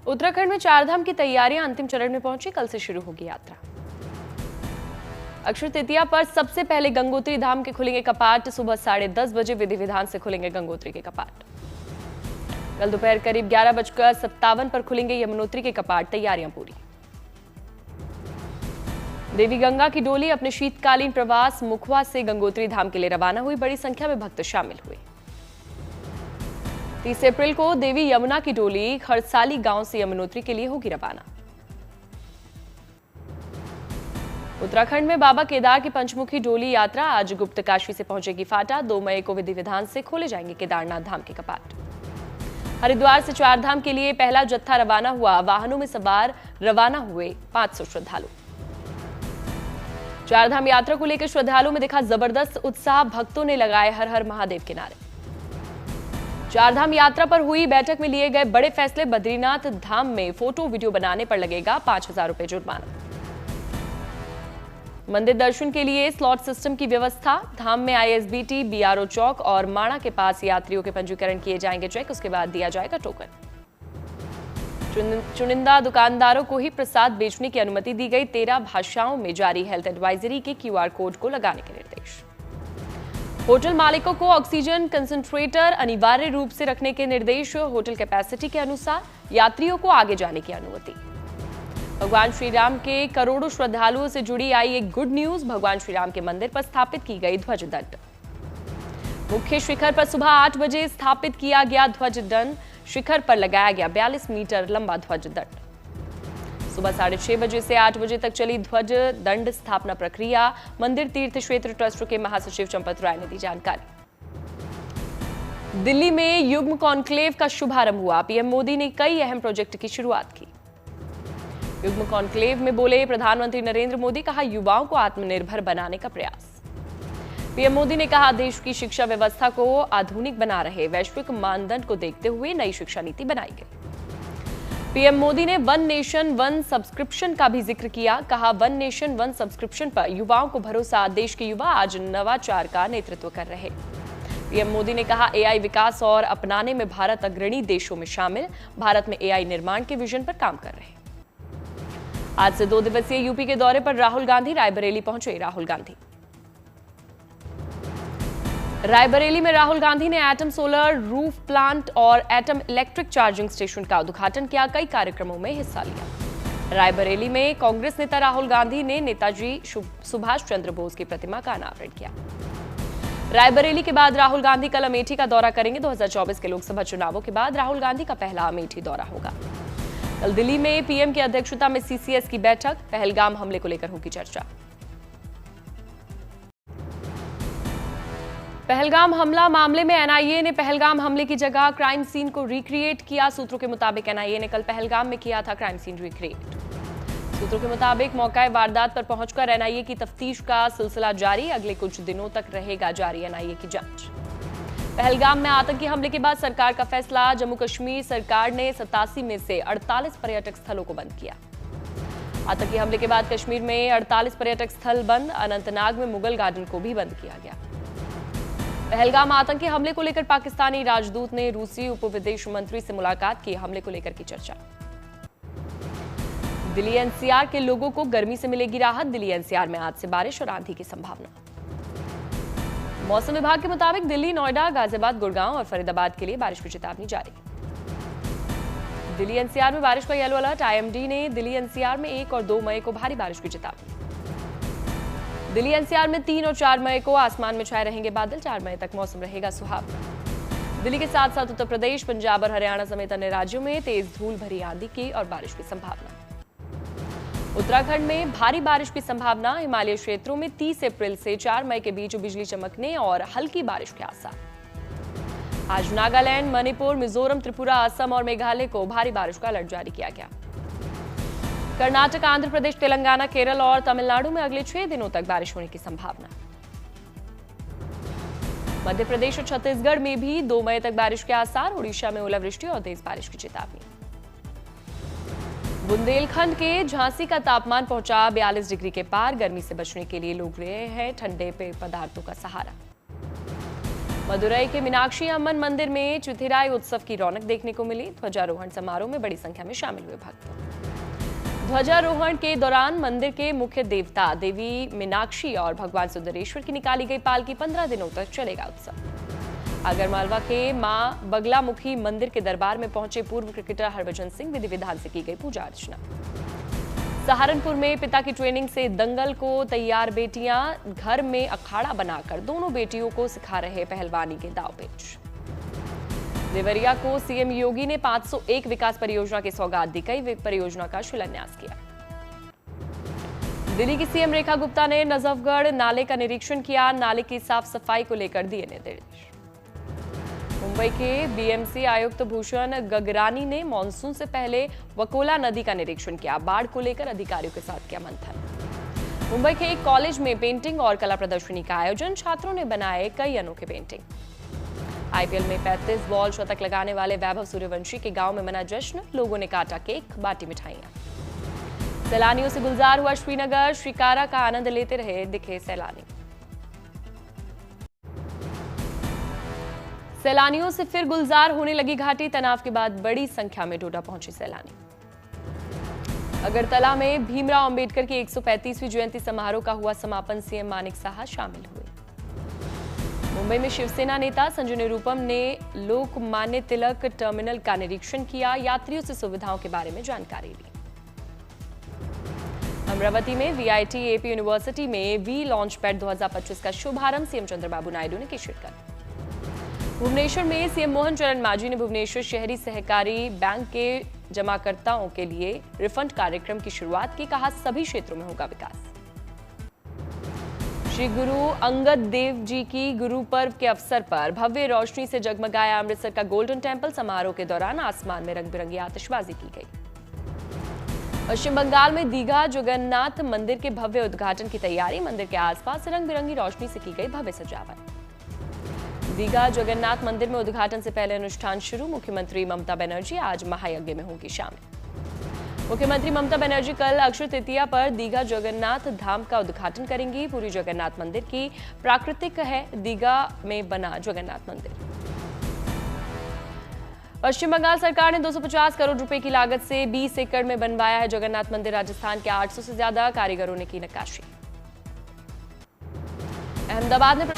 उत्तराखंड में चारधाम की तैयारियां अंतिम चरण में पहुंची। कल से शुरू होगी यात्रा। अक्षय तृतीया पर सबसे पहले गंगोत्री धाम के खुलेंगे कपाट। सुबह 10:30 बजे विधि विधान से खुलेंगे गंगोत्री के कपाट। कल दोपहर करीब 11:57 पर खुलेंगे यमुनोत्री के कपाट। तैयारियां पूरी। देवी गंगा की डोली अपने शीतकालीन प्रवास मुखवा से गंगोत्री धाम के लिए रवाना हुई। बड़ी संख्या में भक्त शामिल हुए। 30 अप्रैल को देवी यमुना की डोली खरसाली गांव से यमुनोत्री के लिए होगी रवाना। उत्तराखंड में बाबा केदार की पंचमुखी डोली यात्रा आज गुप्त काशी से पहुंचेगी फाटा। 2 मई को विधि विधान से खोले जाएंगे केदारनाथ धाम के कपाट। हरिद्वार से चारधाम के लिए पहला जत्था रवाना हुआ। वाहनों में सवार रवाना हुए 500 श्रद्धालु। चारधाम यात्रा को लेकर श्रद्धालुओं में दिखा जबरदस्त उत्साह। भक्तों ने लगाए हर हर महादेव के नारे। चारधाम यात्रा पर हुई बैठक में लिए गए बड़े फैसले। बद्रीनाथ धाम में फोटो वीडियो बनाने पर लगेगा 5,000 रुपए जुर्माना। मंदिर दर्शन के लिए स्लॉट सिस्टम की व्यवस्था। धाम में ISBT, BRO चौक और माणा के पास यात्रियों के पंजीकरण किए जाएंगे चेक। उसके बाद दिया जाएगा टोकन। चुनिंदा दुकानदारों को ही प्रसाद बेचने की अनुमति दी गई। 13 भाषाओं में जारी हेल्थ एडवाइजरी के QR कोड को लगाने के निर्देश। होटल मालिकों को ऑक्सीजन कंसंट्रेटर अनिवार्य रूप से रखने के निर्देश। होटल कैपेसिटी के अनुसार यात्रियों को आगे जाने की अनुमति। भगवान श्री राम के करोड़ों श्रद्धालुओं से जुड़ी आई एक गुड न्यूज। भगवान श्री राम के मंदिर पर स्थापित की गई ध्वज दंड। मुख्य शिखर पर सुबह 8 बजे स्थापित किया गया ध्वज दंड। शिखर पर लगाया गया 42 मीटर लंबा ध्वज दंड। सुबह 6:30 बजे से 8 बजे तक चली ध्वज दंड स्थापना प्रक्रिया। मंदिर तीर्थ क्षेत्र ट्रस्ट के महासचिव चंपत राय ने दी जानकारी। दिल्ली में युग्म कॉन्क्लेव का शुभारंभ हुआ। PM मोदी ने कई अहम प्रोजेक्ट की शुरुआत की। युग्म कॉन्क्लेव में बोले प्रधानमंत्री नरेंद्र मोदी। कहा युवाओं को आत्मनिर्भर बनाने का प्रयास। PM मोदी ने कहा देश की शिक्षा व्यवस्था को आधुनिक बना रहे वैश्विक मानदंड को देखते हुए नई शिक्षा नीति बनाई गई। PM मोदी ने वन नेशन वन सब्सक्रिप्शन का भी जिक्र किया। कहा वन नेशन वन सब्सक्रिप्शन पर युवाओं को भरोसा। देश के युवा आज नवाचार का नेतृत्व कर रहे। PM मोदी ने कहा AI विकास और अपनाने में भारत अग्रणी देशों में शामिल। भारत में AI निर्माण के विजन पर काम कर रहे। आज से 2 दिवसीय यूपी के दौरे पर राहुल गांधी रायबरेली पहुंचे। रायबरेली में राहुल गांधी ने एटम सोलर रूफ प्लांट और एटम इलेक्ट्रिक चार्जिंग स्टेशन का उद्घाटन किया। कई कार्यक्रमों में हिस्सा लिया। रायबरेली में कांग्रेस नेता राहुल गांधी ने नेताजी सुभाष चंद्र बोस की प्रतिमा का अनावरण किया। रायबरेली के बाद राहुल गांधी कल अमेठी का दौरा करेंगे। 2024 के लोकसभा चुनावों के बाद राहुल गांधी का पहला अमेठी दौरा होगा। कल दिल्ली में PM की अध्यक्षता में CCS की बैठक। पहलगाम हमले को लेकर होगी चर्चा। पहलगाम हमला मामले में NIA ने पहलगाम हमले की जगह क्राइम सीन को रिक्रिएट किया। सूत्रों के मुताबिक NIA ने कल पहलगाम में किया था क्राइम सीन रिक्रिएट। सूत्रों के मुताबिक मौका वारदात पर पहुंचकर NIA की तफ्तीश का सिलसिला जारी। अगले कुछ दिनों तक रहेगा जारी NIA की जांच। पहलगाम में आतंकी हमले के बाद सरकार का फैसला। जम्मू कश्मीर सरकार ने 87 में से 48 पर्यटक स्थलों को बंद किया। आतंकी हमले के बाद कश्मीर में 48 पर्यटक स्थल बंद। अनंतनाग में मुगल गार्डन को भी बंद किया गया। पहलगाम आतंकी हमले को लेकर पाकिस्तानी राजदूत ने रूसी उप विदेश मंत्री से मुलाकात की। हमले को लेकर की चर्चा। दिल्ली NCR के लोगों को गर्मी से मिलेगी राहत। दिल्ली NCR में आज से बारिश और आंधी की संभावना। मौसम विभाग के मुताबिक दिल्ली, नोएडा, गाजियाबाद, गुड़गांव और फरीदाबाद के लिए बारिश की चेतावनी जारी। दिल्ली NCR में बारिश का येलो अलर्ट। IMD ने दिल्ली NCR में 1 और 2 मई को भारी बारिश की चेतावनी। दिल्ली NCR में 3 और 4 मई को आसमान में छाए रहेंगे बादल। 4 मई तक मौसम रहेगा सुहावना। दिल्ली के साथ साथ उत्तर प्रदेश, पंजाब और हरियाणा समेत अन्य राज्यों में तेज धूल भरी आंधी की और बारिश की संभावना। उत्तराखंड में भारी बारिश की संभावना। हिमालय क्षेत्रों में 30 अप्रैल से 4 मई के बीच बिजली चमकने और हल्की बारिश के आसार। आज नागालैंड, मणिपुर, मिजोरम, त्रिपुरा, असम और मेघालय को भारी बारिश का अलर्ट जारी किया गया। कर्नाटक, आंध्र प्रदेश, तेलंगाना, केरल और तमिलनाडु में अगले 6 दिनों तक बारिश होने की संभावना। मध्य प्रदेश और छत्तीसगढ़ में भी 2 मई तक बारिश के आसार। ओडिशा में ओलावृष्टि और तेज बारिश की चेतावनी। बुंदेलखंड के झांसी का तापमान पहुंचा 42 डिग्री के पार। गर्मी से बचने के लिए लोग रहे हैं ठंडे पेय पदार्थों का सहारा। मदुरई के मीनाक्षी अम्मन मंदिर में चिथिराई उत्सव की रौनक देखने को मिली। ध्वजारोहण समारोह में बड़ी संख्या में शामिल हुए भक्त। ध्वजारोहण के दौरान मंदिर के मुख्य देवता देवी मीनाक्षी और भगवान सुंदरेश्वर की निकाली गई पालकी 15 दिनों तक चलेगा उत्सव। आगरमालवा के मां बगलामुखी मंदिर के दरबार में पहुंचे पूर्व क्रिकेटर हरभजन सिंह विधि विधान से की गई पूजा अर्चना। सहारनपुर में पिता की ट्रेनिंग से दंगल को तैयार बेटियां घर में अखाड़ा बनाकर दोनों बेटियों को सिखा रहे पहलवानी के दांवपेच। देवरिया को सीएम योगी ने 501 विकास परियोजना की सौगात दी। कई परियोजना का शिलान्यास किया। दिल्ली की सीएम रेखा गुप्ता ने नजफगढ़ नाले का निरीक्षण किया। नाले की साफ सफाई को लेकर दिए निर्देश। मुंबई के बीएमसी आयुक्त भूषण गगरानी ने मानसून से पहले वकोला नदी का निरीक्षण किया। बाढ़ को लेकर अधिकारियों के साथ किया मंथन। मुंबई के एक कॉलेज में पेंटिंग और कला प्रदर्शनी का आयोजन। छात्रों ने बनाए कई अनोखे पेंटिंग। आईपीएल में 35 बॉल शतक लगाने वाले वैभव सूर्यवंशी के गांव में मना जश्न। लोगों ने काटा केक, बांटी मिठाइयां। सैलानियों से गुलजार हुआ श्रीनगर। शिकारा का आनंद लेते रहे दिखे सैलानी। सैलानियों से फिर गुलजार होने लगी घाटी। तनाव के बाद बड़ी संख्या में डोडा पहुंचे सैलानी। अगरतला में भीमराव अंबेडकर की 135वीं जयंती समारोह का हुआ समापन। सीएम मानिक साहा शामिल हुए। मुंबई में शिवसेना नेता संजय निरुपम ने लोकमान्य तिलक टर्मिनल का निरीक्षण किया। यात्रियों से सुविधाओं के बारे में जानकारी ली। अमरावती में वीआईटी एपी यूनिवर्सिटी में वी लॉन्च पैड 2025 का शुभारंभ। सीएम चंद्रबाबू नायडू ने की शिरकत। भुवनेश्वर में सीएम मोहन चरण मांझी ने भुवनेश्वर शहरी सहकारी बैंक के जमाकर्ताओं के लिए रिफंड कार्यक्रम की शुरुआत की। कहा, सभी क्षेत्रों में होगा विकास। श्री गुरु अंगद देव जी की गुरु पर्व के अवसर पर भव्य रोशनी से जगमगाया अमृतसर का गोल्डन टेम्पल। समारोह के दौरान आसमान में रंग बिरंगी आतिशबाजी की गई। पश्चिम बंगाल में दीघा जगन्नाथ मंदिर के भव्य उद्घाटन की तैयारी। मंदिर के आसपास रंग बिरंगी रोशनी से की गई भव्य सजावट। दीघा जगन्नाथ मंदिर में उद्घाटन से पहले अनुष्ठान शुरू। मुख्यमंत्री ममता बनर्जी आज महायज्ञ में होंगी शामिल। मुख्यमंत्री ममता बनर्जी कल अक्षय तृतीया पर दीघा जगन्नाथ धाम का उद्घाटन करेंगी। पूरी जगन्नाथ मंदिर की प्राकृतिक है दीघा में बना जगन्नाथ मंदिर। पश्चिम बंगाल सरकार ने 250 करोड़ रुपए की लागत से 20 एकड़ में बनवाया है जगन्नाथ मंदिर। राजस्थान के 800 से ज्यादा कारीगरों ने की नक्काशी। अहमदाबाद में